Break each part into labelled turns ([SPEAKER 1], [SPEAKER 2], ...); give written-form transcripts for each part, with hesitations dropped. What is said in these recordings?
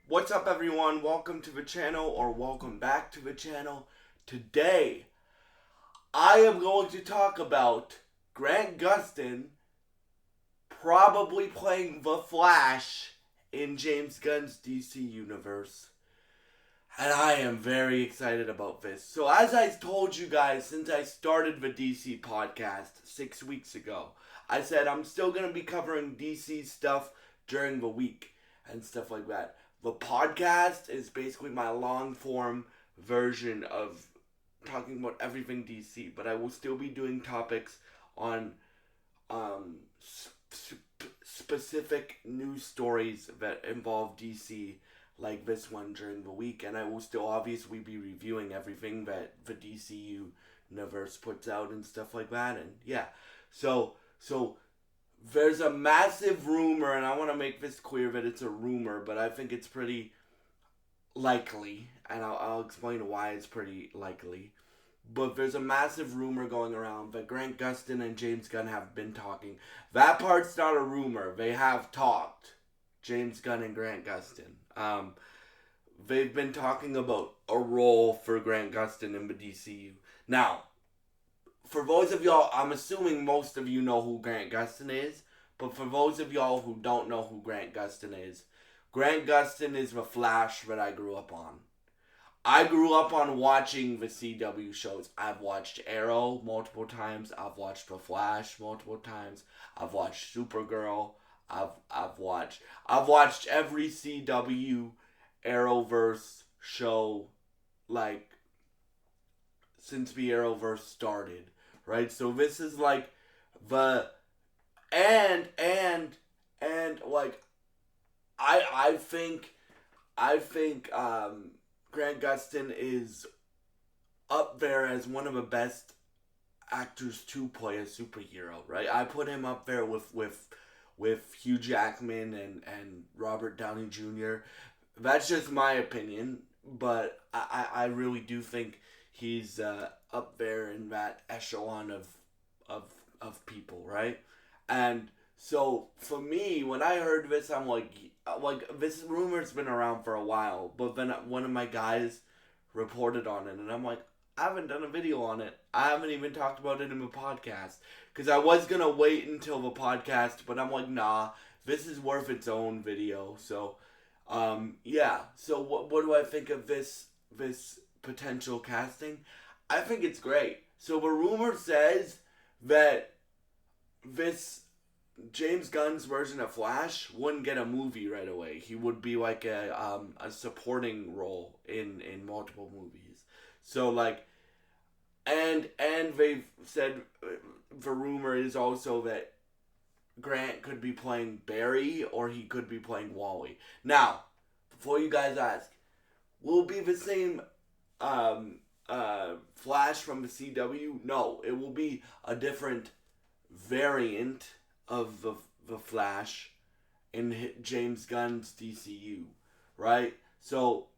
[SPEAKER 1] What's up, everyone? Welcome to the channel, or welcome back to the channel. Today, I am going to talk about Grant Gustin probably playing the Flash in James Gunn's DC universe. And I am very excited about this. So, as I told you guys since I started the DC podcast 6 weeks ago, I said I'm still going to be covering DC stuff during the week and stuff like that. The podcast is basically my long form version of talking about everything DC, but I will still be doing topics on um, specific news stories that involve DC, like this one during the week, and I will still obviously be reviewing everything that the DCU universe puts out and stuff like that, and yeah, so there's a massive rumor, and I want to make this clear that it's a rumor, but I think it's pretty likely, and I'll explain why it's pretty likely. But there's a massive rumor going around that Grant Gustin and James Gunn have been talking. That part's not a rumor. They have talked. James Gunn and Grant Gustin. They've been talking about a role for Grant Gustin in the DCU. Now, for those of y'all, I'm assuming most of you know who Grant Gustin is, but for those of y'all who don't know who Grant Gustin is, Grant Gustin is the Flash that I grew up on. I grew up on watching the CW shows. I've watched Arrow multiple times. I've watched The Flash multiple times. I've watched Supergirl. I've watched every CW Arrowverse show, like, since the Arrowverse started, right? So this is like the and like I think Grant Gustin is up there as one of the best actors to play a superhero, right? I put him up there with Hugh Jackman and Robert Downey Jr. That's just my opinion, but I really do think he's up there in that echelon of people, right? And so for me, when I heard this, I'm like this rumor's been around for a while, but then one of my guys reported on it, and I'm like, I haven't done a video on it. I haven't even talked about it in the podcast because I was gonna wait until the podcast, but I'm like, nah, this is worth its own video. So, yeah. So what do I think of this potential casting? I think it's great. So the rumor says that this James Gunn's version of Flash wouldn't get a movie right away. He would be like a supporting role in multiple movies. So like, and they've said the rumor is also that Grant could be playing Barry or he could be playing Wally. Now, before you guys ask, will it be the same Flash from the CW? No, it will be a different variant of the Flash in James Gunn's DCU, right? So,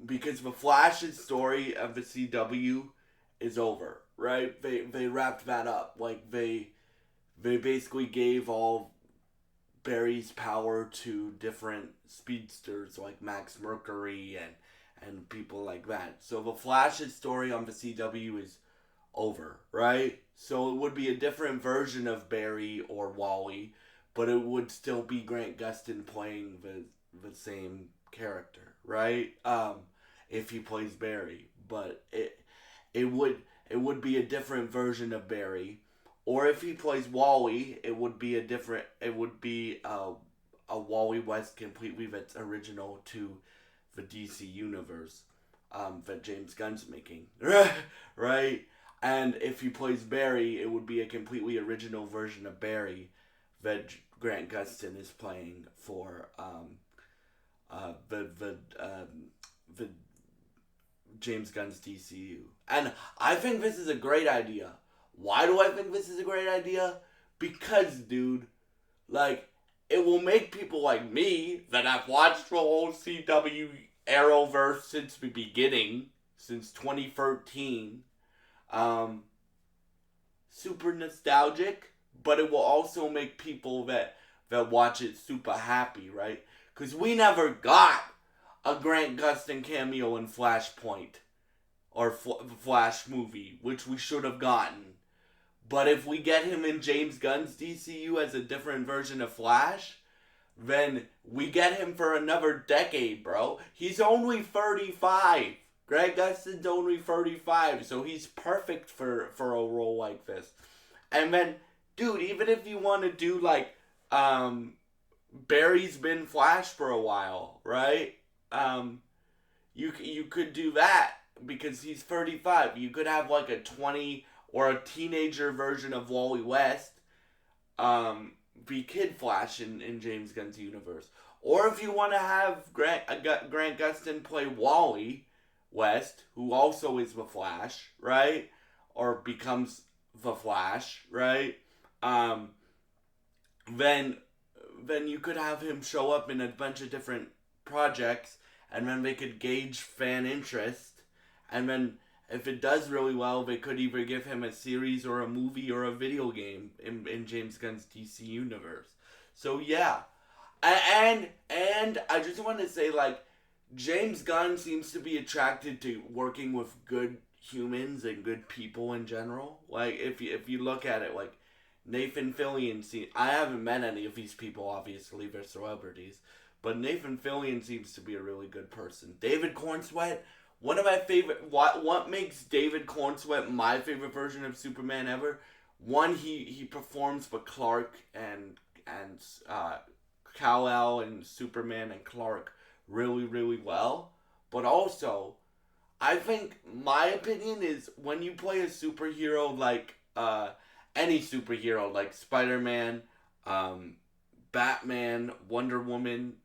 [SPEAKER 1] because the Flash's story of the CW is over, right? They wrapped that up. Like they basically gave all Barry's power to different speedsters like Max Mercury and people like that. So the Flash's story on the CW is over, right? So it would be a different version of Barry or Wally, but it would still be Grant Gustin playing the same character, right? If he plays Barry, but it would be a different version of Barry, or if he plays Wally, it would be a Wally West completely that's original to the DC universe, that James Gunn's making, right? And if he plays Barry, it would be a completely original version of Barry that Grant Gustin is playing for the James Gunn's DCU. And I think this is a great idea. Why do I think this is a great idea? Because, dude, like, it will make people like me that have watched the whole CW Arrowverse since the beginning, since 2013, super nostalgic, but it will also make people that watch it super happy, right? Because we never got a Grant Gustin cameo in Flashpoint or Flash movie, which we should have gotten. But if we get him in James Gunn's DCU as a different version of Flash, then we get him for another decade, bro. He's only 35. Grant Gustin's only 35, so he's perfect for a role like this. And then, dude, even if you want to do like, Barry's been Flash for a while, right? You could do that because he's 35. You could have like a 20 or a teenager version of Wally West, be Kid Flash in James Gunn's universe. Or if you want to have Grant Gustin play Wally West, who also is the Flash, right? Or becomes the Flash, right? Then you could have him show up in a bunch of different projects, and then they could gauge fan interest, and then if it does really well, they could either give him a series or a movie or a video game in James Gunn's DC universe. So yeah, and I just want to say, like, James Gunn seems to be attracted to working with good humans and good people in general. Like, if you look at it, like, Nathan Fillion, I haven't met any of these people, obviously, they're celebrities, but Nathan Fillion seems to be a really good person. David Cornsweet, one of my favorite, what makes David Cornsweet my favorite version of Superman ever? One, he performs with Clark and Kal-El and Superman and Clark really, really well. But also, I think my opinion is when you play a superhero like any superhero like Spider-Man, Batman, Wonder Woman,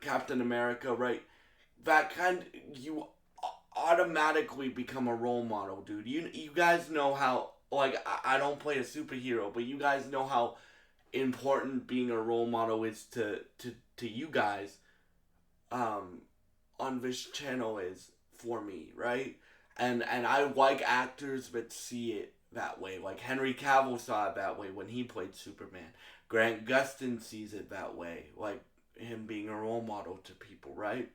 [SPEAKER 1] Captain America, right? That kind, you automatically become a role model, dude. You guys know how, like, I don't play a superhero, but you guys know how important being a role model is to you guys on this channel is for me, right? And I like actors that see it that way. Like Henry Cavill saw it that way when he played Superman. Grant Gustin sees it that way, like him being a role model to people, right?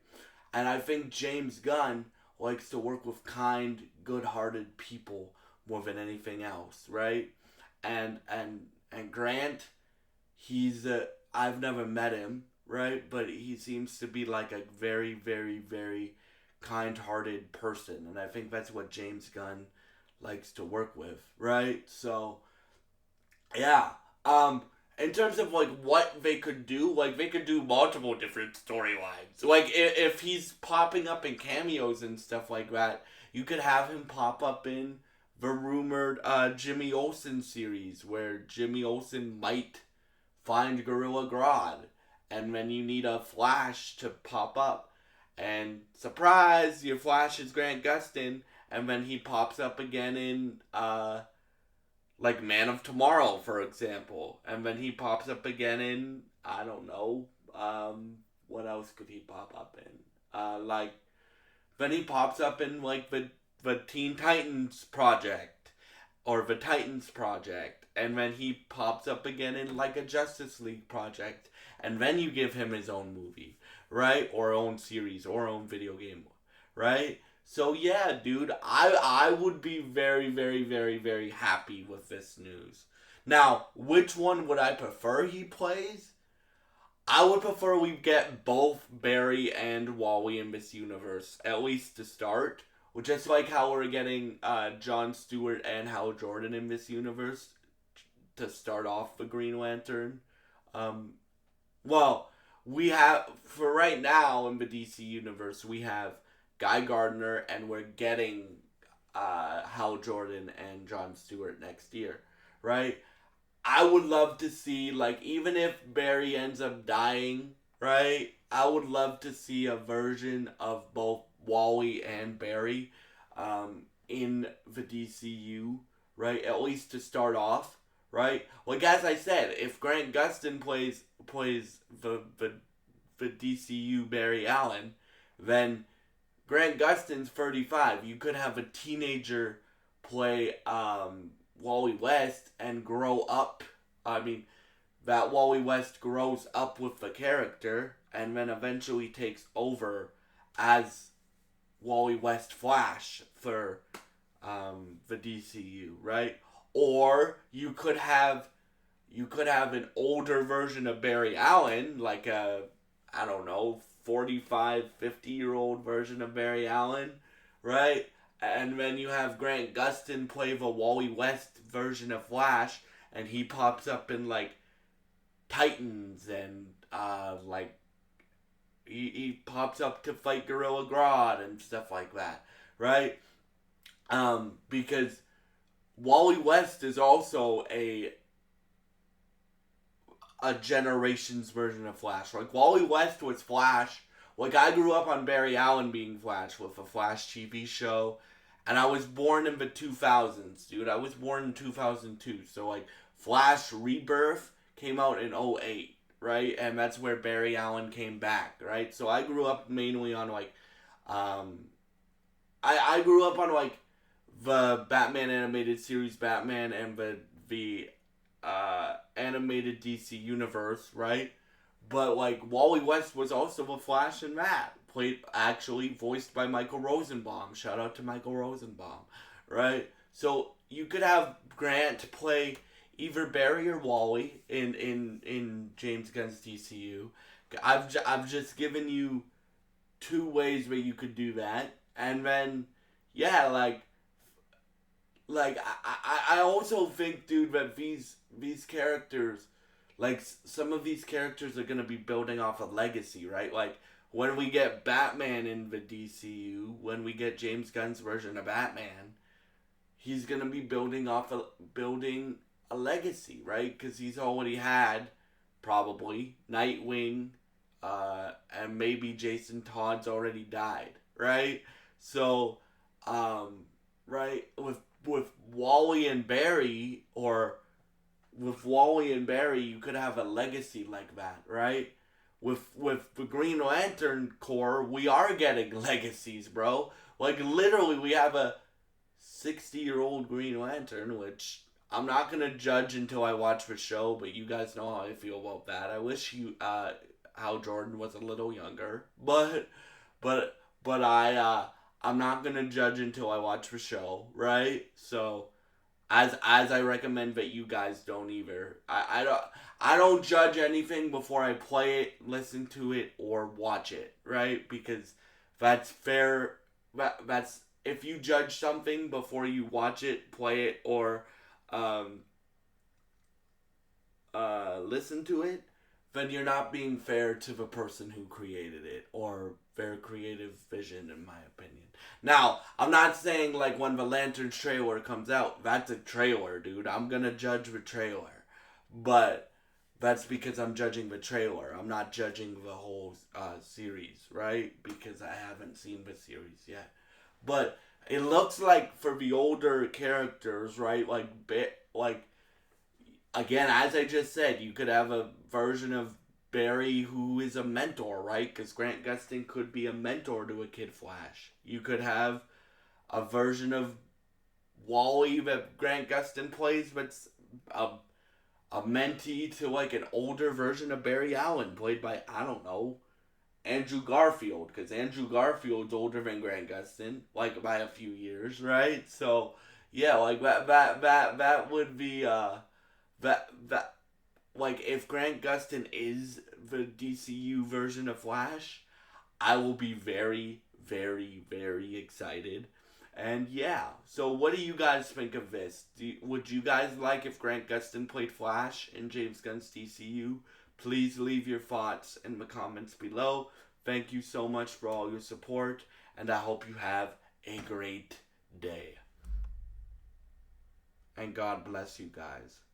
[SPEAKER 1] And I think James Gunn likes to work with kind, good-hearted people more than anything else, right? And Grant, I've never met him, right? But he seems to be like a very, very, very kind-hearted person, and I think that's what James Gunn likes to work with, right? So, yeah. In terms of like what they could do, like they could do multiple different storylines. Like if he's popping up in cameos and stuff like that, you could have him pop up in the rumored Jimmy Olsen series where Jimmy Olsen might find Gorilla Grodd, and then you need a Flash to pop up. And surprise, your Flash is Grant Gustin, and then he pops up again in, like, Man of Tomorrow, for example. And then he pops up again in, I don't know, what else could he pop up in? Then he pops up in, like, the Teen Titans Project, or the Titans Project. And then he pops up again in, like, a Justice League project. And then you give him his own movie, right? Or own series, or own video game, right? So yeah, dude, I would be very, very, very, very happy with this news. Now, which one would I prefer he plays? I would prefer we get both Barry and Wally in this universe, at least to start. Just like how we're getting Jon Stewart and Hal Jordan in this universe to start off the Green Lantern. Well, we have, for right now in the DC universe, we have Guy Gardner, and we're getting Hal Jordan and Jon Stewart next year, right? I would love to see, like, even if Barry ends up dying, right? I would love to see a version of both Wally and Barry in the DCU, right? At least to start off, right? Like, as I said, if Grant Gustin plays the DCU Barry Allen, then Grant Gustin's 35. You could have a teenager play Wally West and grow up. I mean, that Wally West grows up with the character and then eventually takes over as Wally West Flash for the DCU, right? Or you could have an older version of Barry Allen, like a, I don't know, 45, 50-year-old version of Barry Allen, right? And then you have Grant Gustin play the Wally West version of Flash, and he pops up in, like, Titans, and, he pops up to fight Gorilla Grodd and stuff like that, right? Because Wally West is also a generation's version of Flash. Like, Wally West was Flash. Like, I grew up on Barry Allen being Flash with a Flash TV show. And I was born in the 2000s, dude. I was born in 2002. So, like, Flash Rebirth came out in '08, right? And that's where Barry Allen came back, right? So, I grew up mainly on, like, I grew up on, like, the Batman animated series Batman and the animated DC universe, right? But, like, Wally West was also a Flash in that. Actually voiced by Michael Rosenbaum. Shout out to Michael Rosenbaum, right? So you could have Grant play either Barry or Wally in James Gunn's DCU. I've just given you two ways where you could do that, and then yeah, I also think, dude, that these characters, like, some of these characters are gonna be building off a legacy, right? Like, when we get Batman in the DCU, when we get James Gunn's version of Batman, he's gonna be building a legacy, right? Because he's already had probably Nightwing, and maybe Jason Todd's already died, right? So, right, with Wally and Barry, you could have a legacy like that, right? With the Green Lantern Corps, we are getting legacies, bro. Like, literally, we have a 60-year-old Green Lantern, which I'm not gonna judge until I watch the show, but you guys know how I feel about that. I wish Hal Jordan was a little younger, but I'm not gonna judge until I watch the show, right? So, as I recommend that you guys don't either. I don't judge anything before I play it, listen to it, or watch it, right? Because that's fair. That's if you judge something before you watch it, play it, or listen to it, then you're not being fair to the person who created it or their creative vision, in my opinion. Now, I'm not saying, like, when the Lanterns trailer comes out, that's a trailer, dude. I'm gonna judge the trailer. But that's because I'm judging the trailer. I'm not judging the whole series, right? Because I haven't seen the series yet. But it looks like for the older characters, right? Like, again, as I just said, you could have a version of Barry who is a mentor, right? Because Grant Gustin could be a mentor to a Kid Flash. You could have a version of Wally that Grant Gustin plays, but a mentee to, like, an older version of Barry Allen, played by, I don't know, Andrew Garfield, because Andrew Garfield's older than Grant Gustin, like, by a few years, right? So yeah, like, that would be that like, if Grant Gustin is the DCU version of Flash, I will be very, very, very excited. And yeah, so what do you guys think of this? Would you guys like if Grant Gustin played Flash in James Gunn's DCU? Please leave your thoughts in the comments below. Thank you so much for all your support, and I hope you have a great day. And God bless you guys.